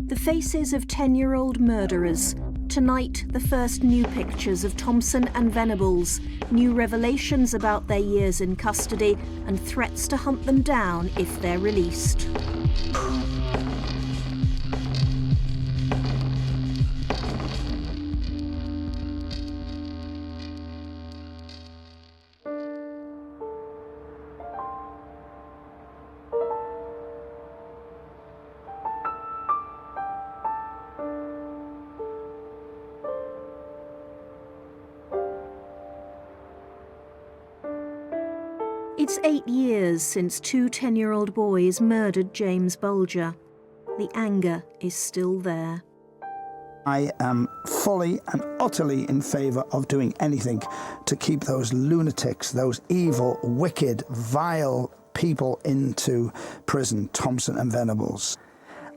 The faces of 10-year-old murderers. Tonight, the first new pictures of Thompson and Venables, new revelations about their years in custody, and threats to hunt them down if they're released. It's 8 years since two 10-year-old boys murdered James Bulger. The anger is still there. I am fully and utterly in favour of doing anything to keep those lunatics, those evil, wicked, vile people into prison, Thompson and Venables.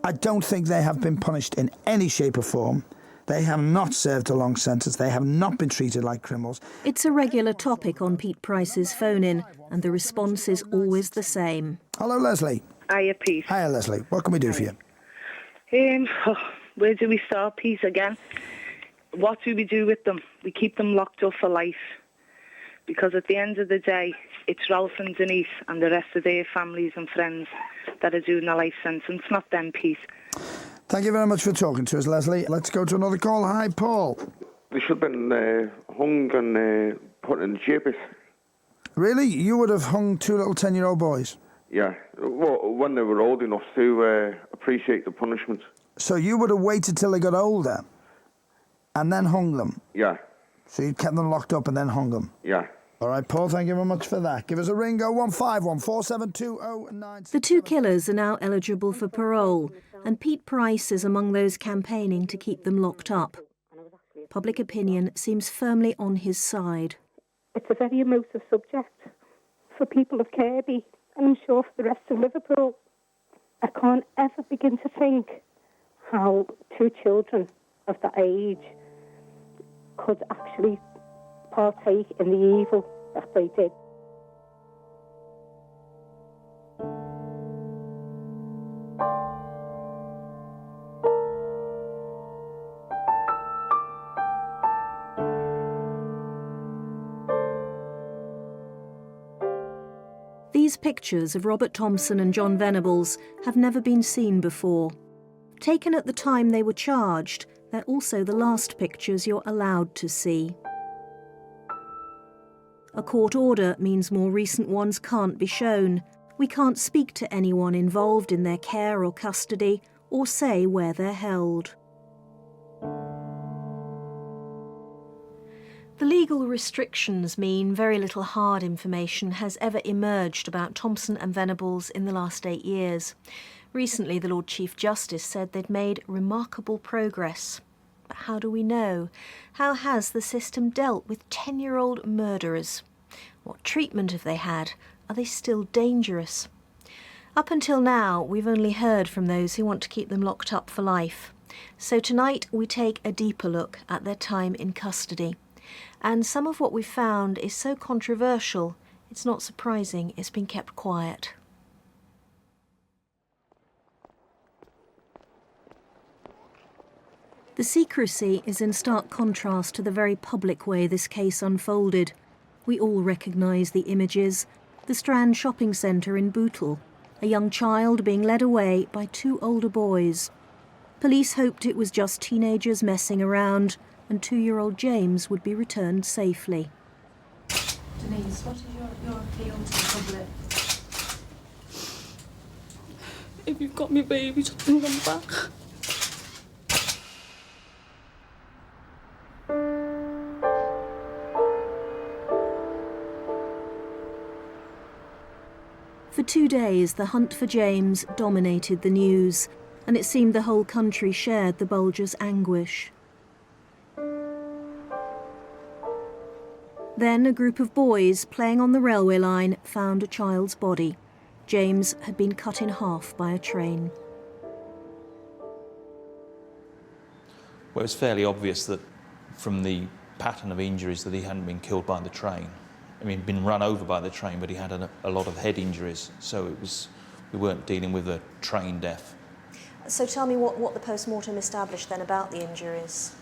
I don't think they have been punished in any shape or form. They have not served a long sentence. They have not been treated like criminals. It's a regular topic on Pete Price's phone-in, and the response is always the same. Hello, Leslie. Hiya, Pete. Hiya, Leslie. What can we do for you? Where do we start, Pete, again? What do we do with them? We keep them locked up for life. Because at the end of the day, it's Ralph and Denise and the rest of their families and friends that are doing a life sentence, not them, Pete. Thank you very much for talking to us, Leslie. Let's go to another call. Hi, Paul. They should have been hung and put in gibbet. Really? You would have hung two little 10-year-old boys? Yeah, well, when they were old enough to appreciate the punishment. So you would have waited till they got older and then hung them? Yeah. So you kept them locked up and then hung them? Yeah. All right, Paul, thank you very much for that. Give us a ring, 0151 472 09. The two killers are now eligible for parole, and Pete Price is among those campaigning to keep them locked up. Public opinion seems firmly on his side. It's a very emotive subject for people of Kirby, and I'm sure for the rest of Liverpool. I can't ever begin to think how two children of that age could actually partake in the evil that they did. These pictures of Robert Thompson and John Venables have never been seen before. Taken at the time they were charged, they're also the last pictures you're allowed to see. A court order means more recent ones can't be shown. We can't speak to anyone involved in their care or custody, or say where they're held. The legal restrictions mean very little hard information has ever emerged about Thompson and Venables in the last 8 years. Recently, the Lord Chief Justice said they'd made remarkable progress. But how do we know? How has the system dealt with 10-year-old murderers? What treatment have they had? Are they still dangerous? Up until now, we've only heard from those who want to keep them locked up for life. So tonight, we take a deeper look at their time in custody. And some of what we've found is so controversial, it's not surprising it's been kept quiet. The secrecy is in stark contrast to the very public way this case unfolded. We all recognise the images. The Strand shopping centre in Bootle, a young child being led away by two older boys. Police hoped it was just teenagers messing around, and 2-year-old James would be returned safely. Denise, what is your appeal to the public? If you've got me baby, just bring them back. For 2 days, the hunt for James dominated the news, and it seemed the whole country shared the Bulgers' anguish. Then a group of boys playing on the railway line found a child's body. James had been cut in half by a train. Well, it was fairly obvious that from the pattern of injuries that he hadn't been killed by the train. I mean, he'd been run over by the train, but he had a lot of head injuries, so we weren't dealing with a train death. So tell me what the post-mortem established then about the injuries.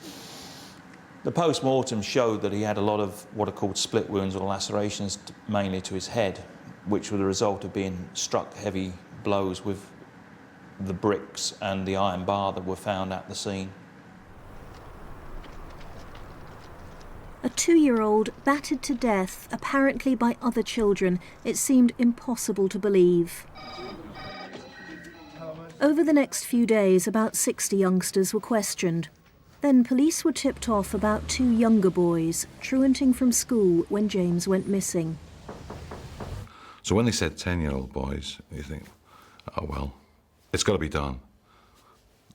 The post-mortem showed that he had a lot of what are called split wounds or lacerations, mainly to his head, which were the result of being struck heavy blows with the bricks and the iron bar that were found at the scene. A 2-year-old battered to death, apparently by other children. It seemed impossible to believe. Over the next few days, about 60 youngsters were questioned. Then police were tipped off about 2 younger boys truanting from school when James went missing. So when they said 10-year-old boys, you think, oh well, it's got to be done.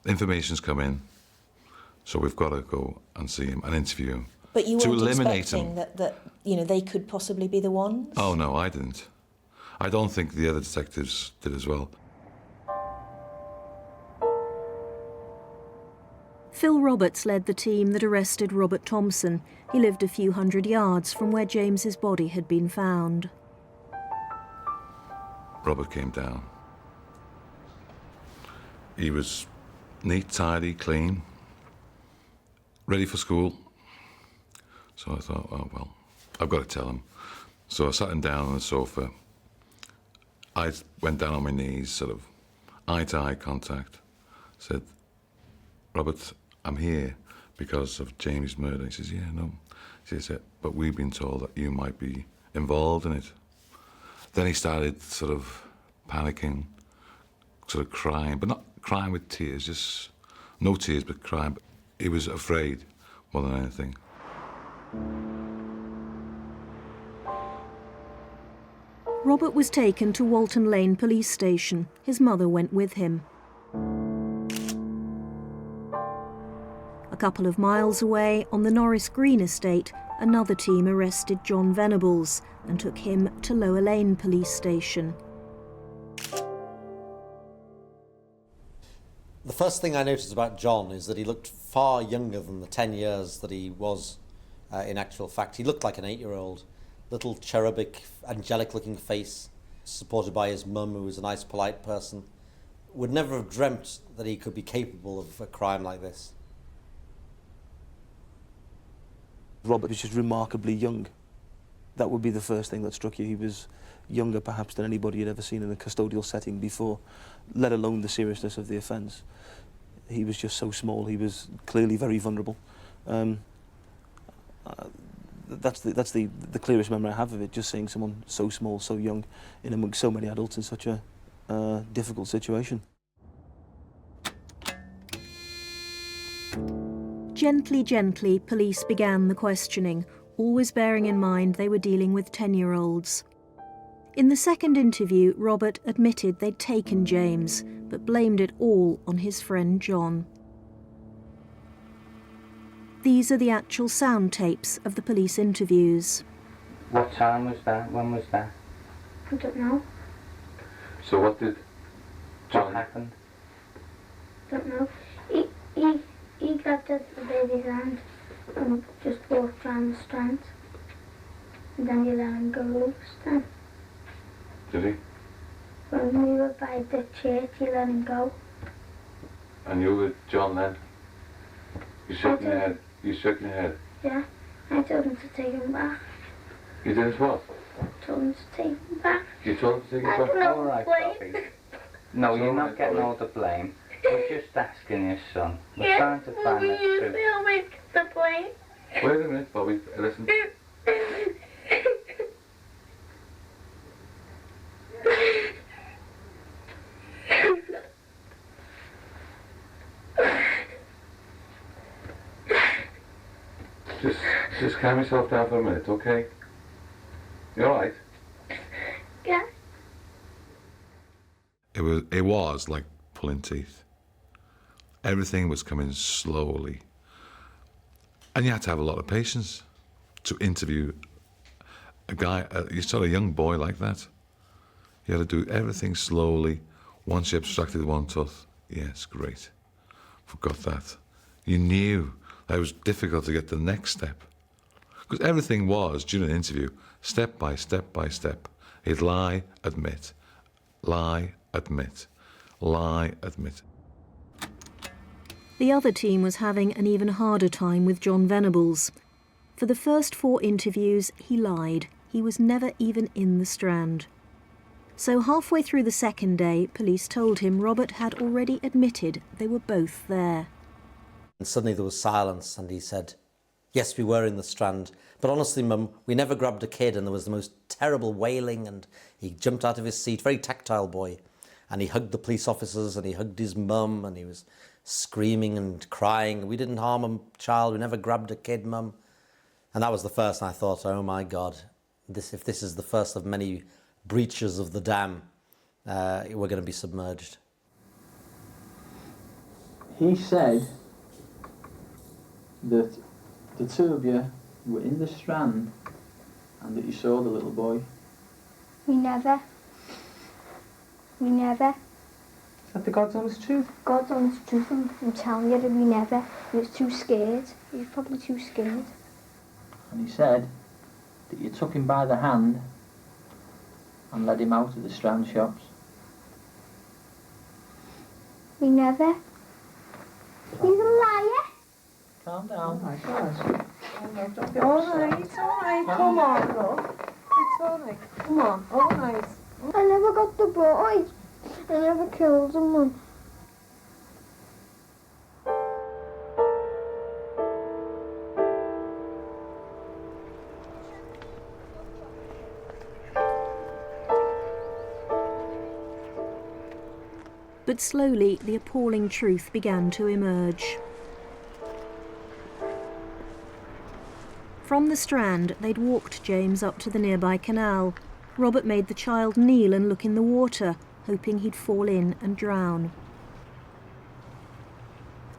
Information's come in, so we've got to go and see him and interview him. But you to weren't eliminate expecting him. that they could possibly be the ones? Oh no, I didn't. I don't think the other detectives did as well. Phil Roberts led the team that arrested Robert Thompson. He lived a few hundred yards from where James's body had been found. Robert came down. He was neat, tidy, clean, ready for school. So I thought, oh well, I've got to tell him. So I sat him down on the sofa. I went down on my knees, sort of eye-to-eye contact. Said, Robert, I'm here because of James' murder. He says, yeah, no. She said, but we've been told that you might be involved in it. Then he started sort of panicking, sort of crying, but not crying with tears, just no tears, but crying. But he was afraid more than anything. Robert was taken to Walton Lane police station. His mother went with him. A couple of miles away, on the Norris Green estate, another team arrested John Venables and took him to Lower Lane police station. The first thing I noticed about John is that he looked far younger than the 10 years that he was in actual fact. He looked like an 8-year-old, little cherubic, angelic-looking face, supported by his mum, who was a nice, polite person. Would never have dreamt that he could be capable of a crime like this. Robert was just remarkably young. That would be the first thing that struck you. He was younger perhaps than anybody you'd ever seen in a custodial setting before, let alone the seriousness of the offence. He was just so small. He was clearly very vulnerable. That's the clearest memory I have of it, just seeing someone so small, so young, in amongst so many adults in such a difficult situation. Gently, gently, police began the questioning, always bearing in mind they were dealing with 10-year-olds. In the second interview, Robert admitted they'd taken James, but blamed it all on his friend John. These are the actual sound tapes of the police interviews. What time was that? When was that? I don't know. So what did John happen? Don't know. He grabbed the baby's hand and just walked around the strand. And then he let him go loose then. Did he? When we were by the church, he let him go. And you were with John then? You shook your head? You shook your head? Yeah. I told him to take him back. You did what? I told him to take him back. You told him to take him back? No, all right, Bobby. No, you're not getting all the blame. We're just asking your son. We're trying to find the truth. We'll make the blame. Wait a minute, Bobby. Listen. Just calm yourself down for a minute, okay? You all right? Yeah. It was like pulling teeth. Everything was coming slowly. And you had to have a lot of patience to interview a guy, you saw a young boy like that. You had to do everything slowly. Once you abstracted one tooth, yes, great. Forgot that. You knew that it was difficult to get to the next step. Because everything was, during an interview, step by step by step. He'd lie, admit, lie, admit, lie, admit. The other team was having an even harder time with John Venables. For the first 4 interviews, he lied. He was never even in the Strand. So halfway through the second day, police told him Robert had already admitted they were both there. And suddenly there was silence, and he said, "Yes, we were in the Strand. But honestly, Mum, we never grabbed a kid," and there was the most terrible wailing, and he jumped out of his seat, very tactile boy, and he hugged the police officers, and he hugged his mum, and he was screaming and crying. "We didn't harm a child, we never grabbed a kid, Mum." And that was the first, and I thought, oh my God, if this is the first of many breaches of the dam, we're going to be submerged. He said that the two of you were in the Strand and that you saw the little boy. We never. Is that the God's honest truth? God's honest truth, I'm telling you that we never. He was too scared. He was probably too scared. And he said that you took him by the hand and led him out of the Strand shops. We never. He's a liar. Calm down. Oh my God. All right, come on, look. It's all right, come on, all right. I never got the boy. I never killed him, Mum. But slowly the appalling truth began to emerge. From the Strand, they'd walked James up to the nearby canal. Robert made the child kneel and look in the water, hoping he'd fall in and drown.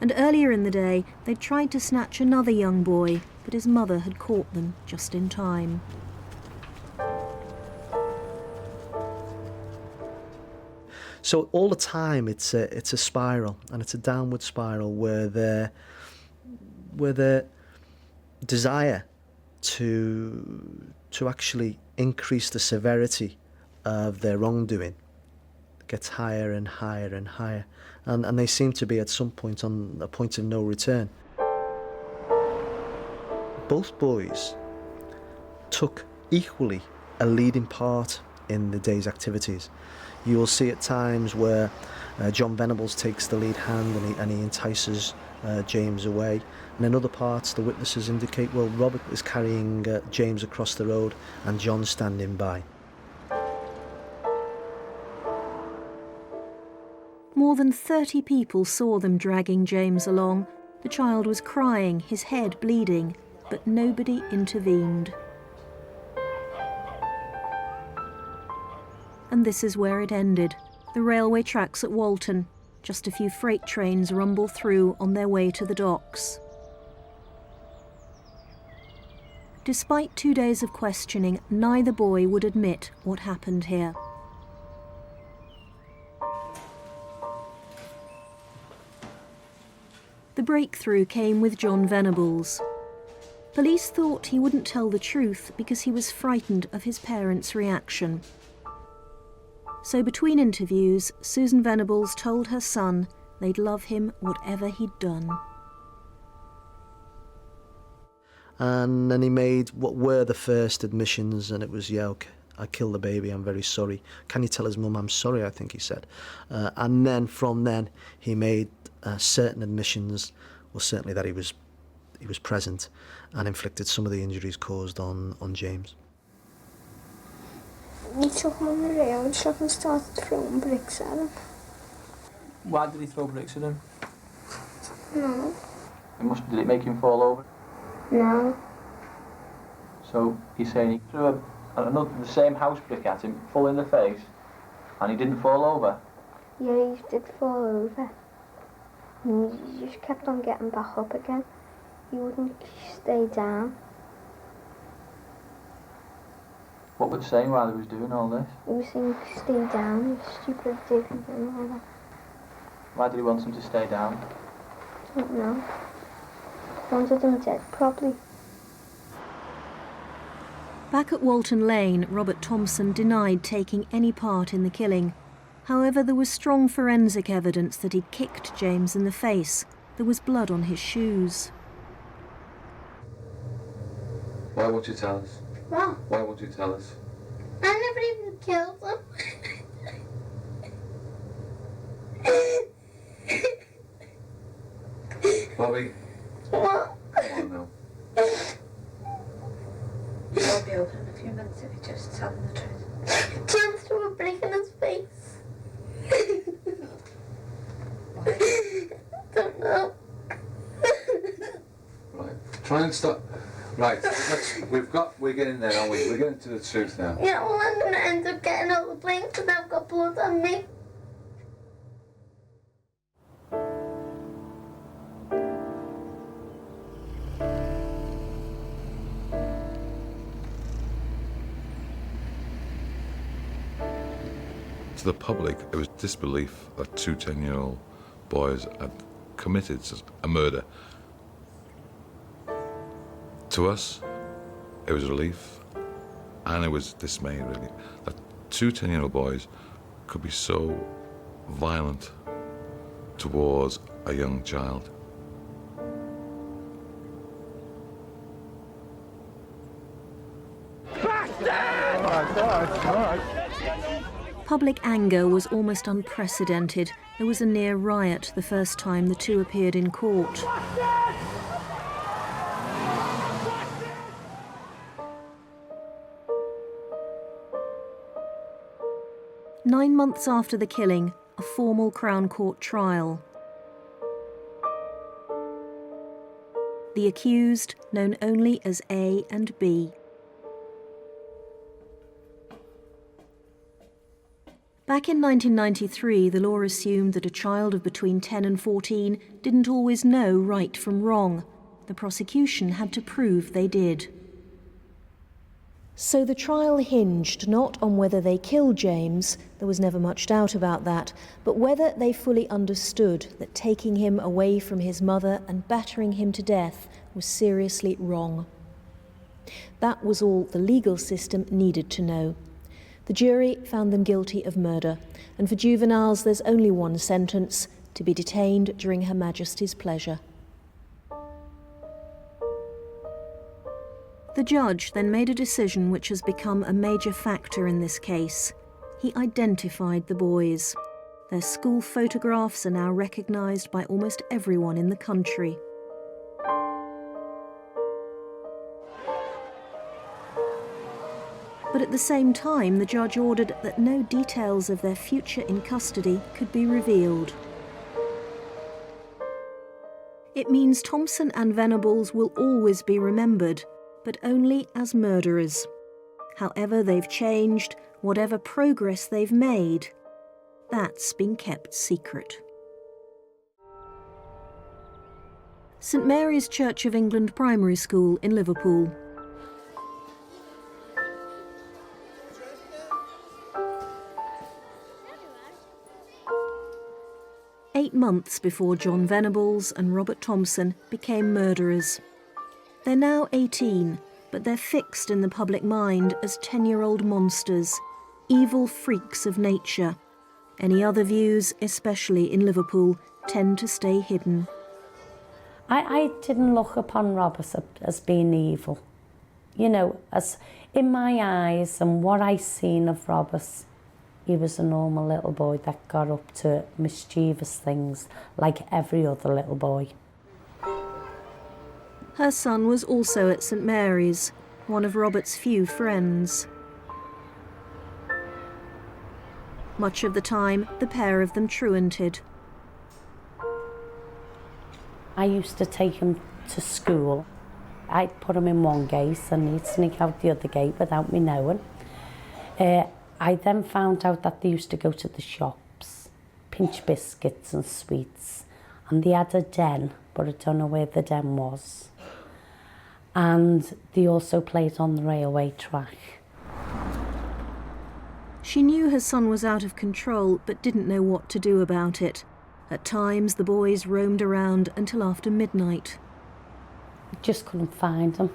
And earlier in the day, they'd tried to snatch another young boy, but his mother had caught them just in time. So all the time it's a spiral, and it's a downward spiral where their desire to actually increase the severity of their wrongdoing gets higher and higher and higher, and they seem to be at some point on a point of no return. Both boys took equally a leading part in the day's activities. You will see at times where John Venables takes the lead hand and he entices James away. And in other parts, the witnesses indicate, well, Robert is carrying James across the road and John's standing by. More than 30 people saw them dragging James along. The child was crying, his head bleeding, but nobody intervened. And this is where it ended. The railway tracks at Walton. Just a few freight trains rumble through on their way to the docks. Despite 2 days of questioning, neither boy would admit what happened here. The breakthrough came with John Venables. Police thought he wouldn't tell the truth because he was frightened of his parents' reaction. So between interviews, Susan Venables told her son they'd love him whatever he'd done. And then he made what were the first admissions, and it was, yeah, okay, I killed the baby, I'm very sorry. Can you tell his mum I'm sorry, I think he said. And then from then he made certain admissions, well, certainly that he was present and inflicted some of the injuries caused on James. He took him on the railway track and started throwing bricks at him. Why did he throw bricks at him? No. Did it make him fall over? No. So he's saying he threw the same house brick at him, full in the face, and he didn't fall over? Yeah, he did fall over. And he just kept on getting back up again. He wouldn't stay down. What was he saying while he was doing all this? He was saying, stay down, you stupid David, and all that. Why did he want him to stay down? I don't know. He wanted him dead, probably. Back at Walton Lane, Robert Thompson denied taking any part in the killing. However, there was strong forensic evidence that he'd kicked James in the face, there was blood on his shoes. Why won't you tell us? What? Why won't you tell us? I never even killed them. Bobby, What? come on now. I'll be over in a few minutes if you just tell him the truth. Chance threw a brick in his face. I don't know. Right, try and stop. Right, we're getting there, aren't we? We're getting to the truth now. Yeah, well, I'm going to end up getting out the blame because I've got blood on me. To the public, it was disbelief that two 10-year-old boys had committed a murder. To us, it was relief, and it was dismay, really, that two 10-year-old boys could be so violent towards a young child. Public anger was almost unprecedented. There was a near riot the first time the two appeared in court. Nine months after the killing, a formal Crown Court trial. The accused, known only as A and B. Back in 1993, the law assumed that a child of between 10 and 14 didn't always know right from wrong. The prosecution had to prove they did. So the trial hinged not on whether they killed James, there was never much doubt about that, but whether they fully understood that taking him away from his mother and battering him to death was seriously wrong. That was all the legal system needed to know. The jury found them guilty of murder, and for juveniles there's only one sentence: to be detained during Her Majesty's pleasure. The judge then made a decision which has become a major factor in this case. He identified the boys. Their school photographs are now recognised by almost everyone in the country. But at the same time, the judge ordered that no details of their future in custody could be revealed. It means Thompson and Venables will always be remembered, but only as murderers. However they've changed, whatever progress they've made, that's been kept secret. St Mary's Church of England Primary School in Liverpool. Eight months before John Venables and Robert Thompson became murderers. They're now 18, but they're fixed in the public mind as 10-year-old monsters, evil freaks of nature. Any other views, especially in Liverpool, tend to stay hidden. I didn't look upon Robert as being evil. You know, as in my eyes and what I seen of Robert, he was a normal little boy that got up to mischievous things like every other little boy. Her son was also at St Mary's, one of Robert's few friends. Much of the time, the pair of them truanted. I used to take him to school. I'd put him in one gate and he'd sneak out the other gate without me knowing. I then found out that they used to go to the shops, pinch biscuits and sweets, and they had a den, but I don't know where the den was. And they also played on the railway track. She knew her son was out of control, but didn't know what to do about it. At times, the boys roamed around until after midnight. I just couldn't find him.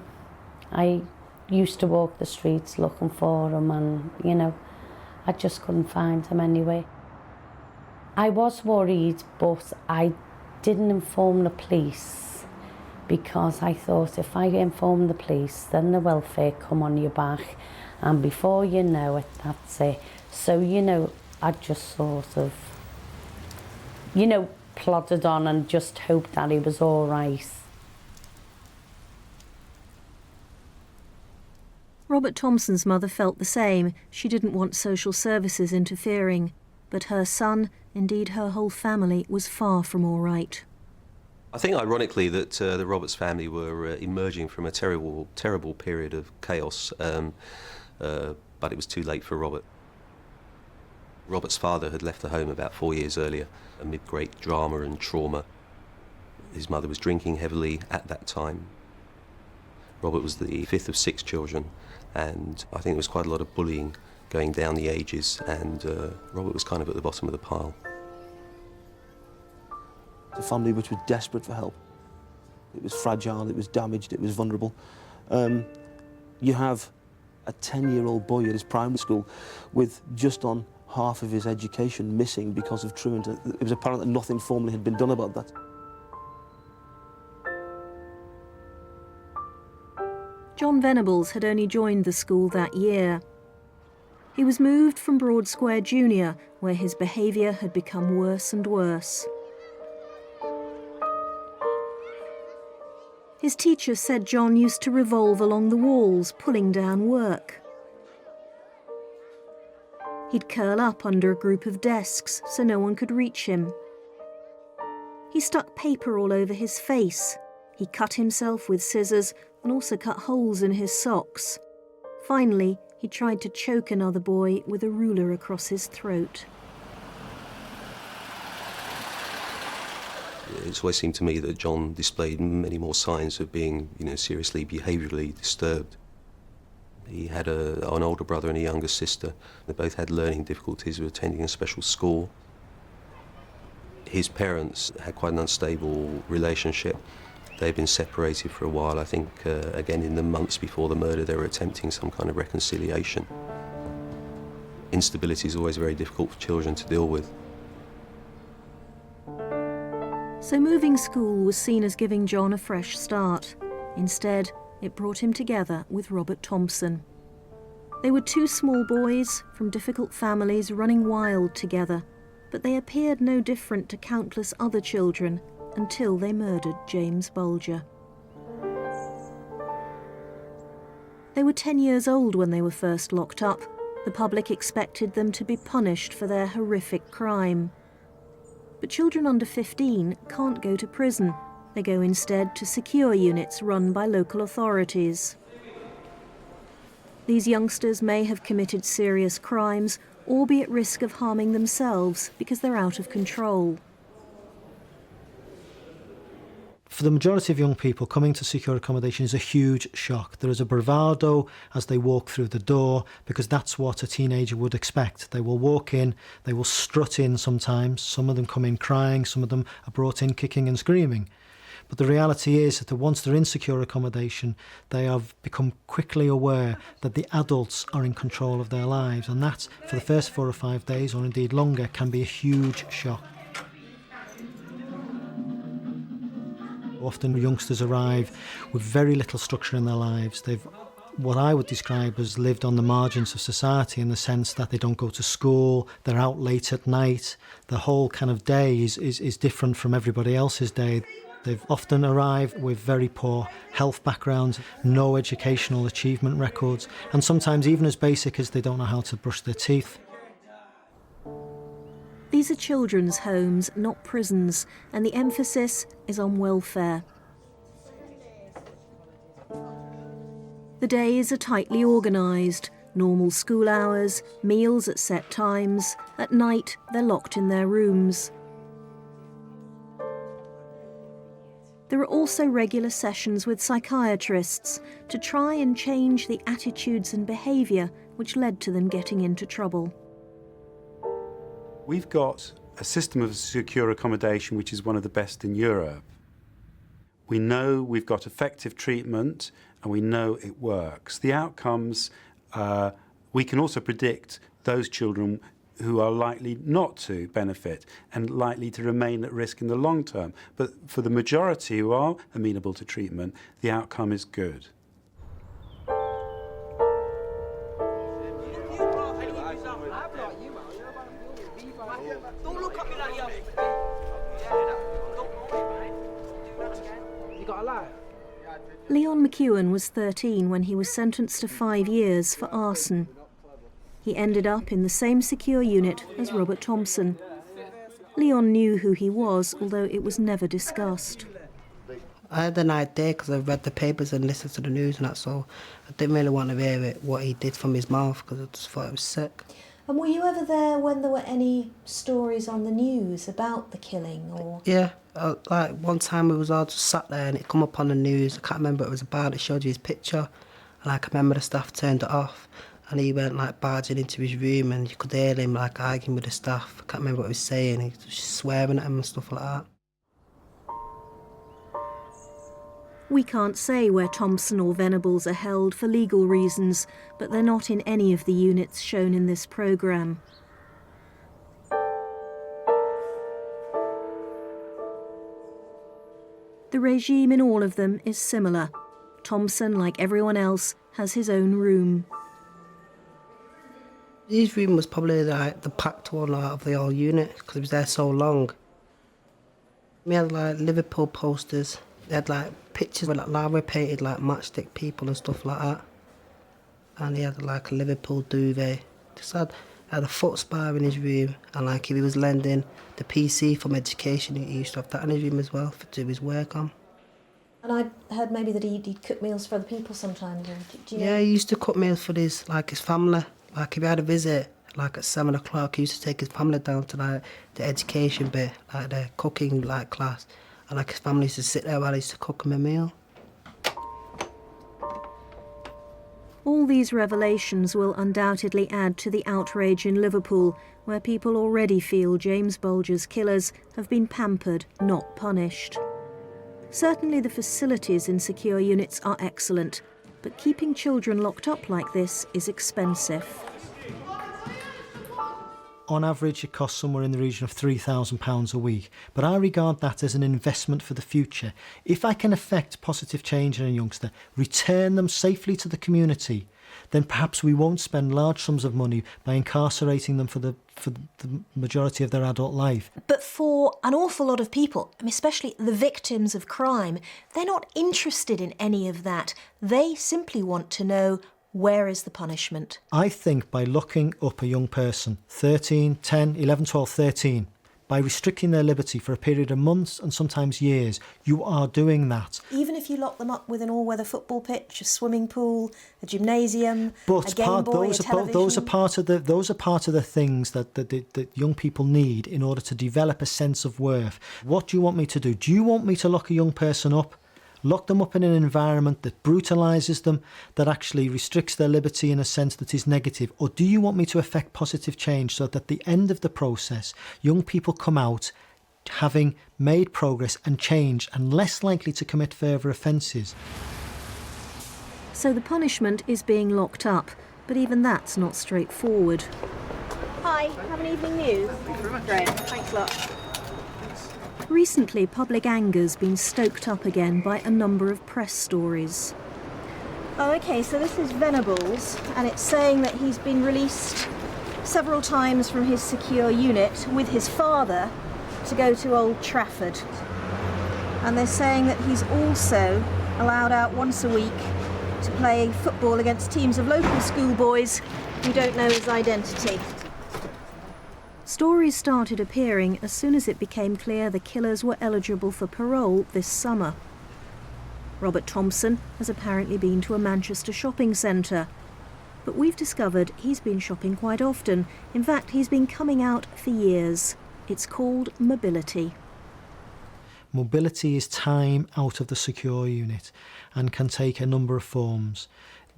I used to walk the streets looking for him and, you know, I just couldn't find him anyway. I was worried, but I didn't inform the police because I thought if I inform the police, then the welfare come on your back, and before you know it, that's it. So, you know, I just sort of, you know, plodded on and just hoped that he was all right. Robert Thompson's mother felt the same. She didn't want social services interfering. But her son, indeed her whole family, was far from all right. I think ironically that the Roberts family were emerging from a terrible period of chaos, but it was too late for Robert. Robert's father had left the home about 4 years earlier, amid great drama and trauma. His mother was drinking heavily at that time. Robert was the fifth of 6 children, and I think there was quite a lot of bullying going down the ages, and Robert was kind of at the bottom of the pile. It's a family which was desperate for help. It was fragile, it was damaged, it was vulnerable. You have a 10-year-old boy at his primary school with just on half of his education missing because of truant. It was apparent that nothing formally had been done about that. John Venables had only joined the school that year. He was moved from Broad Square Junior, where his behaviour had become worse and worse. His teacher said John used to revolve along the walls, pulling down work. He'd curl up under a group of desks so no one could reach him. He stuck paper all over his face. He cut himself with scissors and also cut holes in his socks. Finally, he tried to choke another boy with a ruler across his throat. It's always seemed to me that John displayed many more signs of being, seriously behaviourally disturbed. He had an older brother and a younger sister. They both had learning difficulties, were attending a special school. His parents had quite an unstable relationship. They'd been separated for a while. I think, again, in the months before the murder, they were attempting some kind of reconciliation. Instability is always very difficult for children to deal with. So moving school was seen as giving John a fresh start. Instead, it brought him together with Robert Thompson. They were 2 small boys from difficult families running wild together, but they appeared no different to countless other children until they murdered James Bulger. They were 10 years old when they were first locked up. The public expected them to be punished for their horrific crime. But children under 15 can't go to prison. They go instead to secure units run by local authorities. These youngsters may have committed serious crimes or be at risk of harming themselves because they're out of control. For the majority of young people, coming to secure accommodation is a huge shock. There is a bravado as they walk through the door, because that's what a teenager would expect. They will walk in, they will strut in sometimes. Some of them come in crying, some of them are brought in kicking and screaming. But the reality is that once they're in secure accommodation, they have become quickly aware that the adults are in control of their lives, and that, for the first 4 or 5 days, or indeed longer, can be a huge shock. Often youngsters arrive with very little structure in their lives. They've what I would describe as lived on the margins of society, in the sense that they don't go to school, they're out late at night. The whole kind of day is different from everybody else's day. They've often arrived with very poor health backgrounds, no educational achievement records, and sometimes even as basic as they don't know how to brush their teeth. These are children's homes, not prisons, and the emphasis is on welfare. The days are tightly organised, normal school hours, meals at set times. At night, they're locked in their rooms. There are also regular sessions with psychiatrists to try and change the attitudes and behaviour which led to them getting into trouble. We've got a system of secure accommodation which is one of the best in Europe. We know we've got effective treatment and we know it works. The outcomes, we can also predict those children who are likely not to benefit and likely to remain at risk in the long term. But for the majority who are amenable to treatment, the outcome is good. Leon McEwen was 13 when he was sentenced to 5 years for arson. He ended up in the same secure unit as Robert Thompson. Leon knew who he was, although it was never discussed. I had an idea because I read the papers and listened to the news and that, so I didn't really want to hear it, what he did from his mouth, because I just thought it was sick. And were you ever there when there were any stories on the news about the killing? Or Yeah, like one time we was all just sat there and it come up on the news. I can't remember what it was about. It showed you his picture, and like, I remember the staff turned it off, and he went like barging into his room, and you could hear him like arguing with the staff. I can't remember what he was saying. He was just swearing at him and stuff like that. we can't say where Thompson or Venables are held for legal reasons, but they're not in any of the units shown in this programme. The regime in all of them is similar. Thompson, like everyone else, has his own room. His room was probably like the packed one out of the whole unit because he was there so long. We had like Liverpool posters. They had like pictures with like lava painted like matchstick people and stuff like that. And he had like a Liverpool duvet. Just had a foot spa in his room, and like if he was lending the PC from education, he used to have that in his room as well to do his work on. And I heard maybe that he'd cook meals for other people sometimes. Do you know? Yeah, he used to cook meals for his family. Like if he had a visit, like at 7 o'clock, he used to take his family down to like the education bit, like the cooking like class, and like his family used to sit there while he used to cook them a meal. All these revelations will undoubtedly add to the outrage in Liverpool, where people already feel James Bulger's killers have been pampered, not punished. Certainly the facilities in secure units are excellent, but keeping children locked up like this is expensive. On average, it costs somewhere in the region of £3,000 a week, but I regard that as an investment for the future. If I can effect positive change in a youngster, return them safely to the community, then perhaps we won't spend large sums of money by incarcerating them for the majority of their adult life. But for an awful lot of people, especially the victims of crime, they're not interested in any of that. They simply want to know, where is the punishment? I think by locking up a young person, 13, 10, 11, 12, 13, by restricting their liberty for a period of months and sometimes years, you are doing that. Even if you lock them up with an all-weather football pitch, a swimming pool, a gymnasium, but a Game Boy, a television... those are part of the things that young people need in order to develop a sense of worth. What do you want me to do? Do you want me to lock a young person up? Lock them up in an environment that brutalises them, that actually restricts their liberty in a sense that is negative? Or do you want me to effect positive change so that at the end of the process, young people come out having made progress and change and less likely to commit further offences? So the punishment is being locked up, but even that's not straightforward. Hi, have an evening news? Great, thanks a lot. Recently, public anger's been stoked up again by a number of press stories. Oh, OK, so this is Venables, and it's saying that he's been released several times from his secure unit with his father to go to Old Trafford. And they're saying that he's also allowed out once a week to play football against teams of local schoolboys who don't know his identity. Stories started appearing as soon as it became clear the killers were eligible for parole this summer. Robert Thompson has apparently been to a Manchester shopping centre, but we've discovered he's been shopping quite often. In fact, he's been coming out for years. It's called mobility. Mobility is time out of the secure unit and can take a number of forms.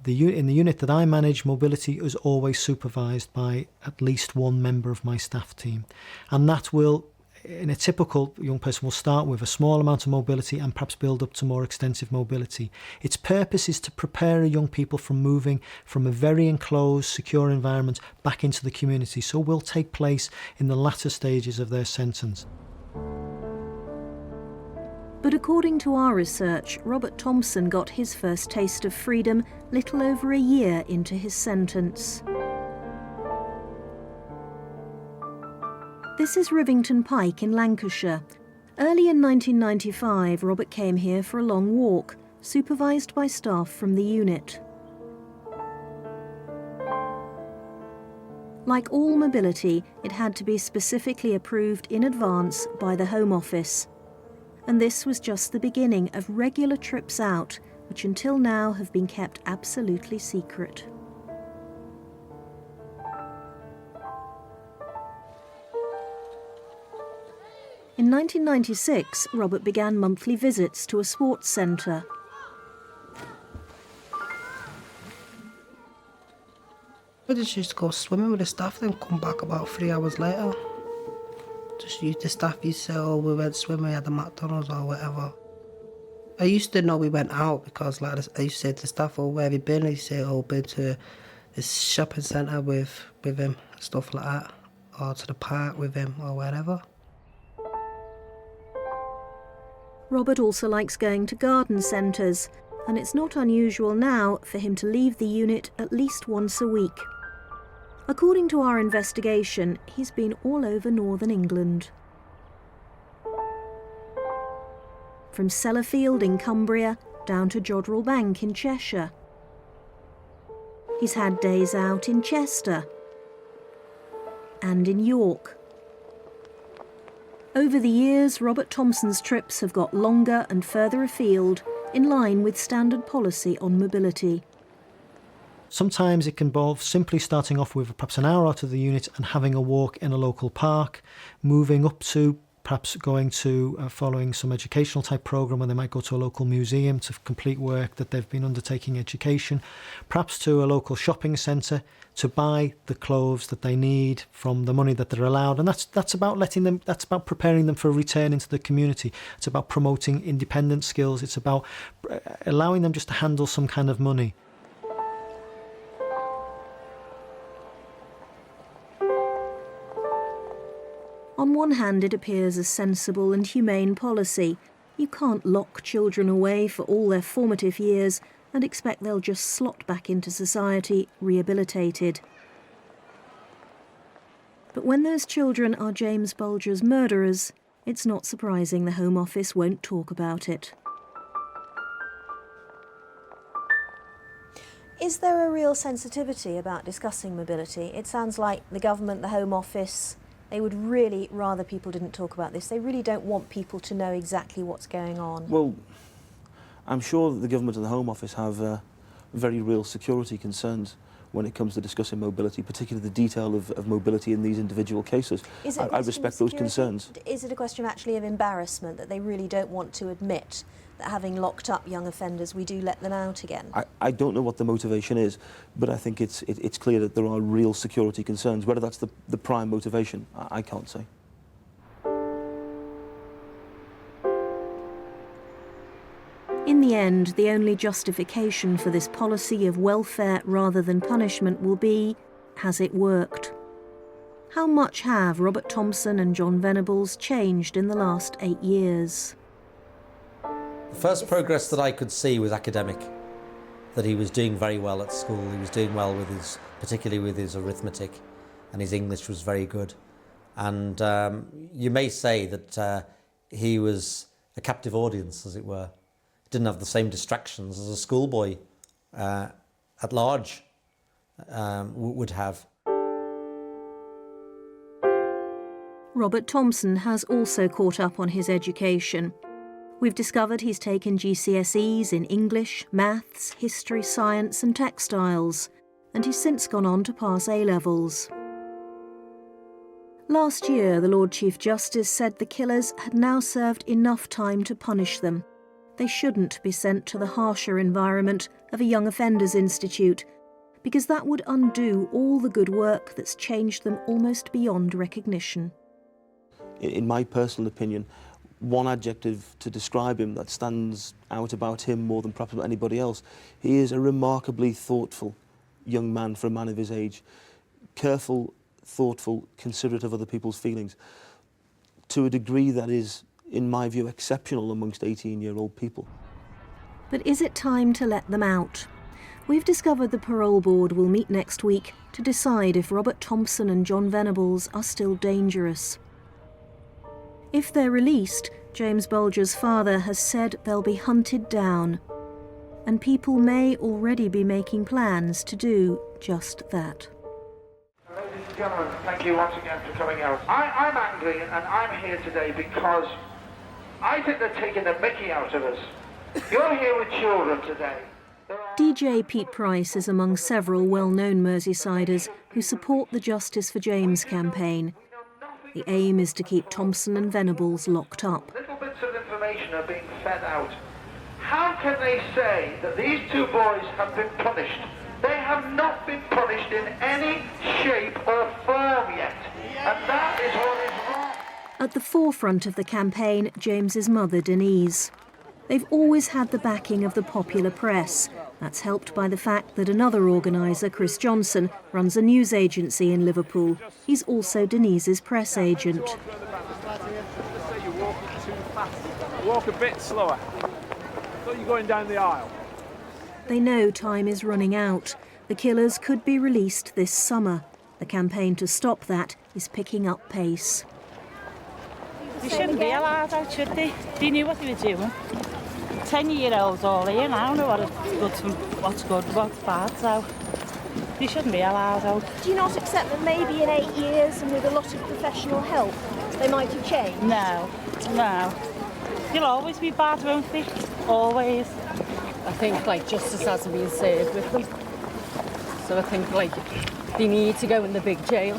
In the unit that I manage, mobility is always supervised by at least one member of my staff team. And that will in a typical young person will start with a small amount of mobility and perhaps build up to more extensive mobility. Its purpose is to prepare young people from moving from a very enclosed, secure environment back into the community, so will take place in the latter stages of their sentence. But according to our research, Robert Thompson got his first taste of freedom little over a year into his sentence. This is Rivington Pike in Lancashire. Early in 1995, Robert came here for a long walk, supervised by staff from the unit. Like all mobility, it had to be specifically approved in advance by the Home Office. And this was just the beginning of regular trips out, which until now have been kept absolutely secret. In 1996, Robert began monthly visits to a sports centre. I just used to go swimming with the staff, then come back about 3 hours later. Just used the staff used to say, oh, we went swimming at the McDonald's or whatever. I used to know we went out because like I used to say to the staff, oh, where have you been? He'd say, oh, been to this shopping centre with him, stuff like that. Or to the park with him or wherever. Robert also likes going to garden centres, and it's not unusual now for him to leave the unit at least once a week. According to our investigation, he's been all over northern England. From Sellafield in Cumbria down to Jodrell Bank in Cheshire. He's had days out in Chester and in York. Over the years, Robert Thompson's trips have got longer and further afield, in line with standard policy on mobility. Sometimes it can involve simply starting off with perhaps an hour out of the unit and having a walk in a local park, moving up to perhaps going to following some educational type programme where they might go to a local museum to complete work that they've been undertaking education, perhaps to a local shopping centre to buy the clothes that they need from the money that they're allowed. And that's about that's about preparing them for a return into the community. It's about promoting independent skills. It's about allowing them just to handle some kind of money. On one hand, it appears a sensible and humane policy. You can't lock children away for all their formative years and expect they'll just slot back into society, rehabilitated. But when those children are James Bulger's murderers, it's not surprising the Home Office won't talk about it. Is there a real sensitivity about discussing mobility? It sounds like the government, the Home Office, they would really rather people didn't talk about this. They really don't want people to know exactly what's going on. Well, I'm sure that the government and the Home Office have very real security concerns when it comes to discussing mobility, particularly the detail of mobility in these individual cases. I respect those concerns. Is it a question actually of embarrassment, that they really don't want to admit that having locked up young offenders, we do let them out again? I don't know what the motivation is, but I think it's clear that there are real security concerns. Whether that's the prime motivation, I can't say. In the end, the only justification for this policy of welfare rather than punishment will be, has it worked? How much have Robert Thompson and John Venables changed in the last 8 years? The first progress that I could see was academic, that he was doing very well at school. He was doing well with particularly with his arithmetic, and his English was very good. And you may say that he was a captive audience, as it were. Didn't have the same distractions as a schoolboy at large would have. Robert Thompson has also caught up on his education. We've discovered he's taken GCSEs in English, maths, history, science and textiles, and he's since gone on to pass A-levels. Last year, the Lord Chief Justice said the killers had now served enough time to punish them. They shouldn't be sent to the harsher environment of a young offenders institute, because that would undo all the good work that's changed them almost beyond recognition. in my personal opinion, one adjective to describe him that stands out about him more than perhaps about anybody else. He is a remarkably thoughtful young man for a man of his age. Careful, thoughtful, considerate of other people's feelings, to a degree that is, in my view, exceptional amongst 18-year-old people. But is it time to let them out? We've discovered the Parole Board will meet next week to decide if Robert Thompson and John Venables are still dangerous. If they're released, James Bulger's father has said they'll be hunted down, and people may already be making plans to do just that. Ladies and gentlemen, thank you once again for coming out. I'm angry, and I'm here today because I think they're taking the mickey out of us. You're here with children today. DJ Pete Price is among several well-known Merseysiders who support the Justice for James campaign. The aim is to keep Thompson and Venables locked up. Little bits of information are being fed out. How can they say that these two boys have been punished? They have not been punished in any shape or form yet. And that is what is wrong. At the forefront of the campaign, James's mother, Denise. They've always had the backing of the popular press. That's helped by the fact that another organiser, Chris Johnson, runs a news agency in Liverpool. He's also Denise's press agent. Walk a bit slower. I thought you were going down the aisle. They know time is running out. The killers could be released this summer. The campaign to stop that is picking up pace. They shouldn't be allowed out, should they? They knew what they were doing. 10-year-olds all here now know what's good and what's bad, so they shouldn't be allowed out. Do you not accept that maybe in 8 years and with a lot of professional help they might have changed? No, no. They'll always be bad, won't they? Always. I think justice hasn't been served with them. So I think they need to go in the big jail.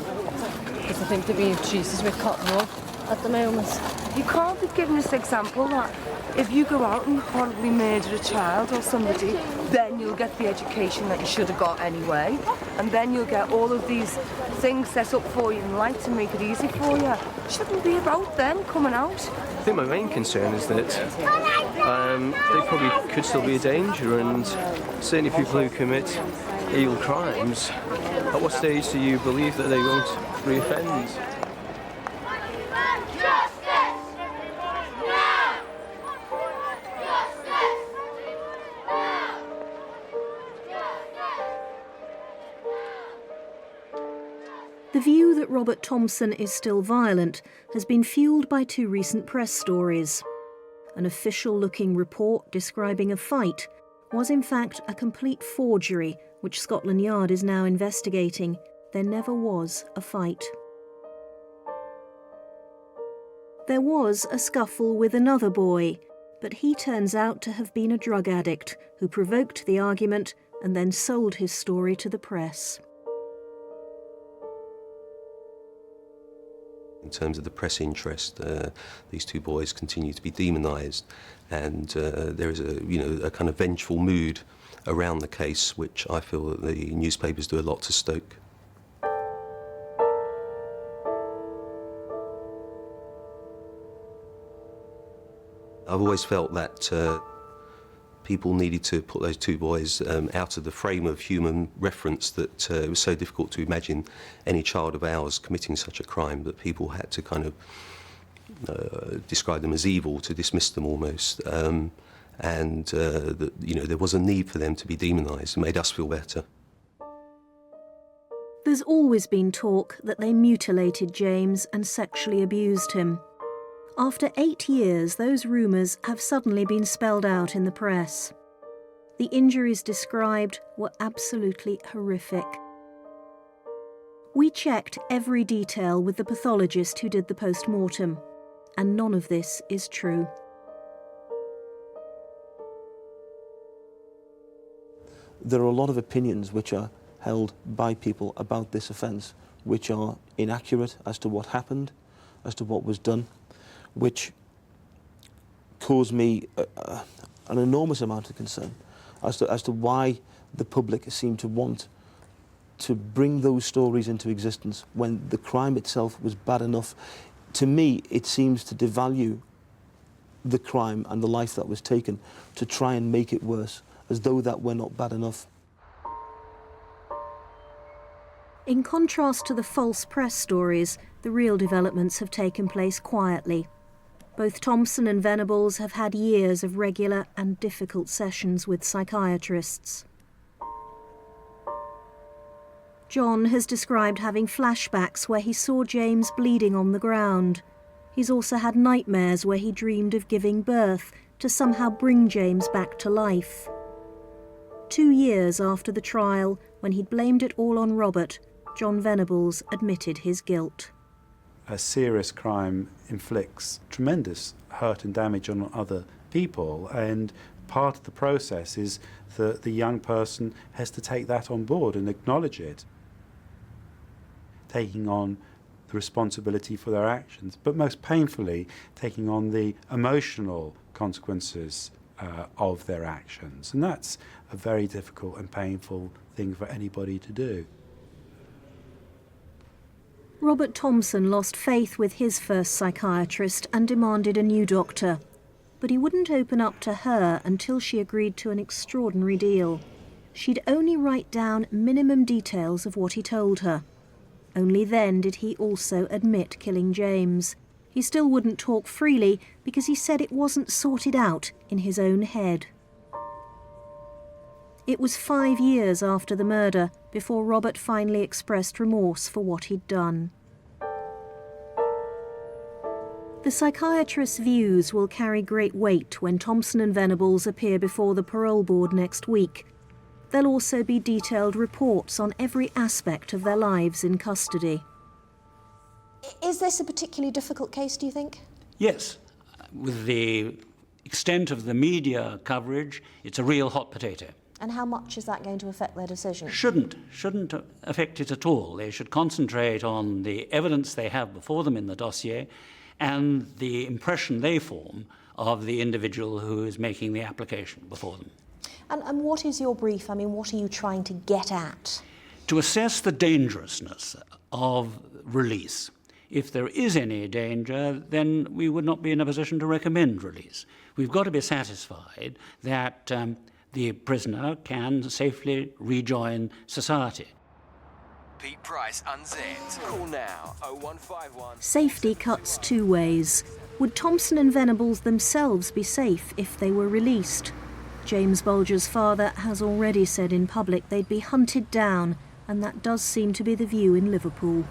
Because I think they're being treated with cotton wool at the moment. You can't be giving this example that if you go out and horribly murder a child or somebody, then you'll get the education that you should have got anyway, and then you'll get all of these things set up for you in life to make it easy for you. It shouldn't be about them coming out. I think my main concern is that they probably could still be a danger, and certainly people who commit illegal crimes, at what stage do you believe that they won't reoffend? The view that Robert Thompson is still violent has been fuelled by two recent press stories. An official-looking report describing a fight was in fact a complete forgery, which Scotland Yard is now investigating. There never was a fight. There was a scuffle with another boy, but he turns out to have been a drug addict who provoked the argument and then sold his story to the press. In terms of the press interest, these two boys continue to be demonised, and there is a kind of vengeful mood around the case, which I feel that the newspapers do a lot to stoke. I've always felt that people needed to put those two boys out of the frame of human reference, that it was so difficult to imagine any child of ours committing such a crime that people had to kind of describe them as evil, to dismiss them almost, and that there was a need for them to be demonised. It made us feel better. There's always been talk that they mutilated James and sexually abused him. After 8 years, those rumours have suddenly been spelled out in the press. The injuries described were absolutely horrific. We checked every detail with the pathologist who did the post-mortem, and none of this is true. There are a lot of opinions which are held by people about this offence which are inaccurate as to what happened, as to what was done, which caused me an enormous amount of concern as to why the public seem to want to bring those stories into existence when the crime itself was bad enough To me, it seems to devalue the crime and the life that was taken to try and make it worse, as though that were not bad enough. In contrast to the false press stories, the real developments have taken place quietly. Both Thompson and Venables have had years of regular and difficult sessions with psychiatrists. John has described having flashbacks where he saw James bleeding on the ground. He's also had nightmares where he dreamed of giving birth to somehow bring James back to life. 2 years after the trial, when he'd blamed it all on Robert, John Venables admitted his guilt. A serious crime inflicts tremendous hurt and damage on other people, and part of the process is that the young person has to take that on board and acknowledge it, taking on the responsibility for their actions, but most painfully taking on the emotional consequences of their actions. And that's a very difficult and painful thing for anybody to do. Robert Thompson lost faith with his first psychiatrist and demanded a new doctor. But he wouldn't open up to her until she agreed to an extraordinary deal. She'd only write down minimum details of what he told her. Only then did he also admit killing James. He still wouldn't talk freely because he said it wasn't sorted out in his own head. It was 5 years after the murder before Robert finally expressed remorse for what he'd done. The psychiatrist's views will carry great weight when Thompson and Venables appear before the Parole Board next week. There'll also be detailed reports on every aspect of their lives in custody. Is this a particularly difficult case, do you think? Yes. With the extent of the media coverage, it's a real hot potato. And how much is that going to affect their decision? Shouldn't affect it at all. They should concentrate on the evidence they have before them in the dossier and the impression they form of the individual who is making the application before them. And what is your brief? I mean, what are you trying to get at? To assess the dangerousness of release. If there is any danger, then we would not be in a position to recommend release. We've got to be satisfied that the prisoner can safely rejoin society. Pete Price unzipped. Call now 0151. Safety cuts 2 ways. Would Thompson and Venables themselves be safe if they were released? James Bulger's father has already said in public they'd be hunted down, and that does seem to be the view in Liverpool.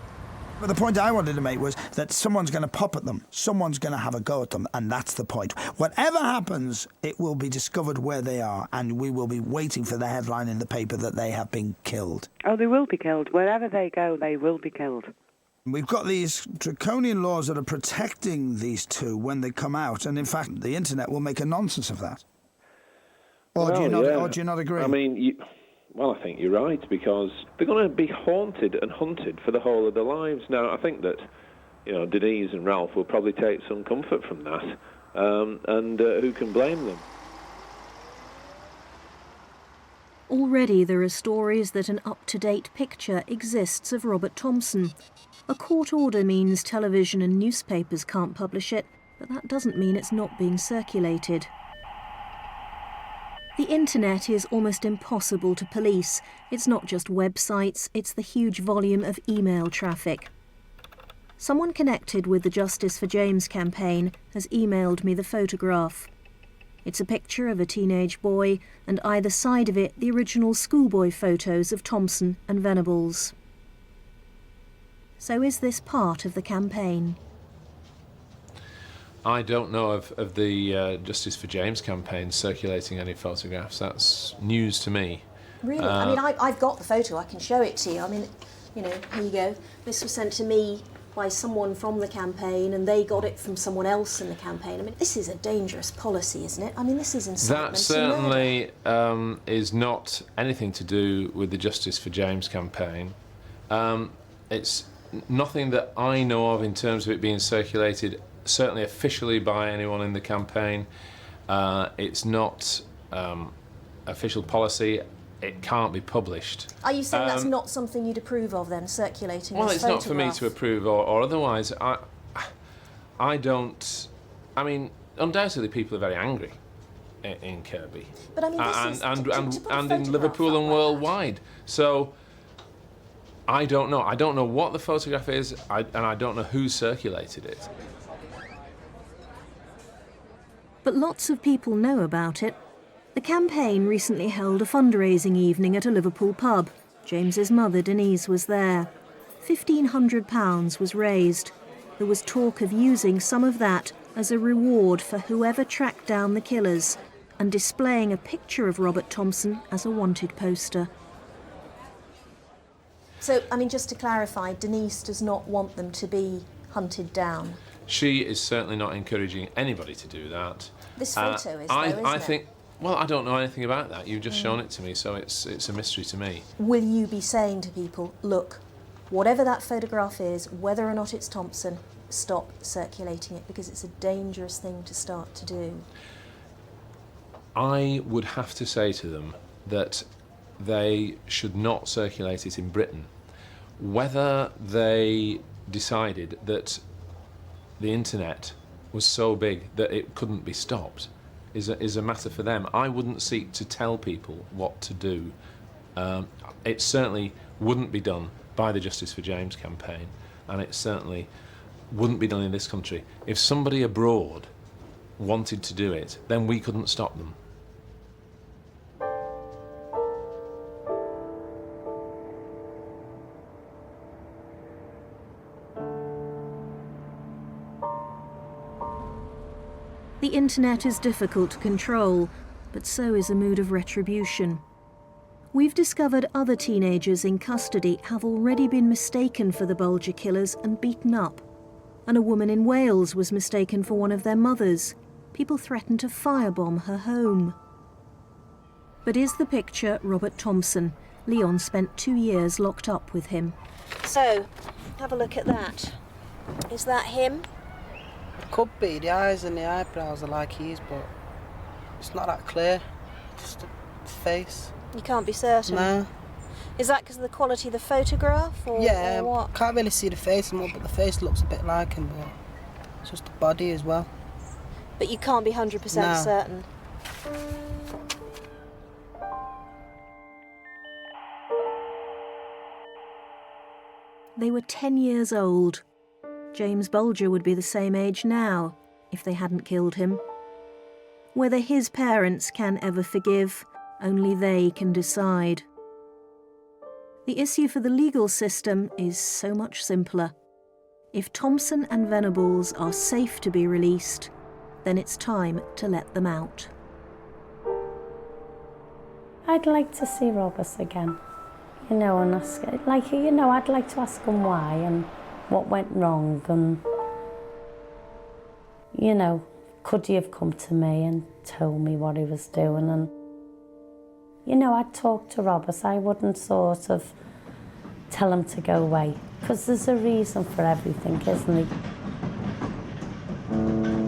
But the point I wanted to make was that someone's going to pop at them. Someone's going to have a go at them, and that's the point. Whatever happens, it will be discovered where they are, and we will be waiting for the headline in the paper that they have been killed. Oh, they will be killed. Wherever they go, they will be killed. We've got these draconian laws that are protecting these two when they come out, and in fact, the internet will make a nonsense of that. Or do you not agree? I mean, well, I think you're right, because they're going to be haunted and hunted for the whole of their lives. Now, I think that, Denise and Ralph will probably take some comfort from that, and who can blame them? Already there are stories that an up-to-date picture exists of Robert Thompson. A court order means television and newspapers can't publish it, but that doesn't mean it's not being circulated. The internet is almost impossible to police. It's not just websites, it's the huge volume of email traffic. Someone connected with the Justice for James campaign has emailed me the photograph. It's a picture of a teenage boy, and either side of it the original schoolboy photos of Thompson and Venables. So is this part of the campaign? I don't know of the Justice for James campaign circulating any photographs. That's news to me. Really? I mean, I've got the photo. I can show it to you. I mean, here you go. This was sent to me by someone from the campaign, and they got it from someone else in the campaign. I mean, this is a dangerous policy, isn't it? I mean, this is incitement. That certainly is not anything to do with the Justice for James campaign. It's nothing that I know of in terms of it being circulated certainly officially by anyone in the campaign. It's not official policy. It can't be published. Are you saying that's not something you'd approve of then, circulating well, this it's not for me to approve or otherwise. I don't... I mean, undoubtedly people are very angry in Kirkby. But I mean, and in Liverpool and worldwide. So, I don't know. I don't know what the photograph is, and I don't know who circulated it. But lots of people know about it. The campaign recently held a fundraising evening at a Liverpool pub. James's mother, Denise, was there. £1,500 was raised. There was talk of using some of that as a reward for whoever tracked down the killers and displaying a picture of Robert Thompson as a wanted poster. So, I mean, just to clarify, Denise does not want them to be hunted down. She is certainly not encouraging anybody to do that. This photo is, though, isn't I it? think... Well, I don't know anything about that. You've just shown it to me, so it's a mystery to me. Will you be saying to people, look, whatever that photograph is, whether or not it's Thompson, stop circulating it, because it's a dangerous thing to start to do? I would have to say to them that they should not circulate it in Britain. Whether they decided that the internet was so big that it couldn't be stopped is a matter for them. I wouldn't seek to tell people what to do. It certainly wouldn't be done by the Justice for James campaign, and it certainly wouldn't be done in this country. If somebody abroad wanted to do it, then we couldn't stop them. The internet is difficult to control, but so is a mood of retribution. We've discovered other teenagers in custody have already been mistaken for the Bulger killers and beaten up. And a woman in Wales was mistaken for one of their mothers. People threatened to firebomb her home. But is the picture Robert Thompson? Leon spent 2 years locked up with him. So, have a look at that. Is that him? It could be. The eyes and the eyebrows are like his, but it's not that clear. Just the face. You can't be certain? No. Is that because of the quality of the photograph, or, yeah, or what? Can't really see the face anymore, but the face looks a bit like him, but it's just the body as well. But you can't be 100% No. certain? They were 10 years old. James Bulger would be the same age now if they hadn't killed him. Whether his parents can ever forgive, only they can decide. The issue for the legal system is so much simpler. If Thompson and Venables are safe to be released, then it's time to let them out. I'd like to see Roberts again, and ask, I'd like to ask him why and what went wrong, and could he have come to me and told me what he was doing, and I'd talk to Roberts. I wouldn't sort of tell him to go away, because there's a reason for everything, isn't there?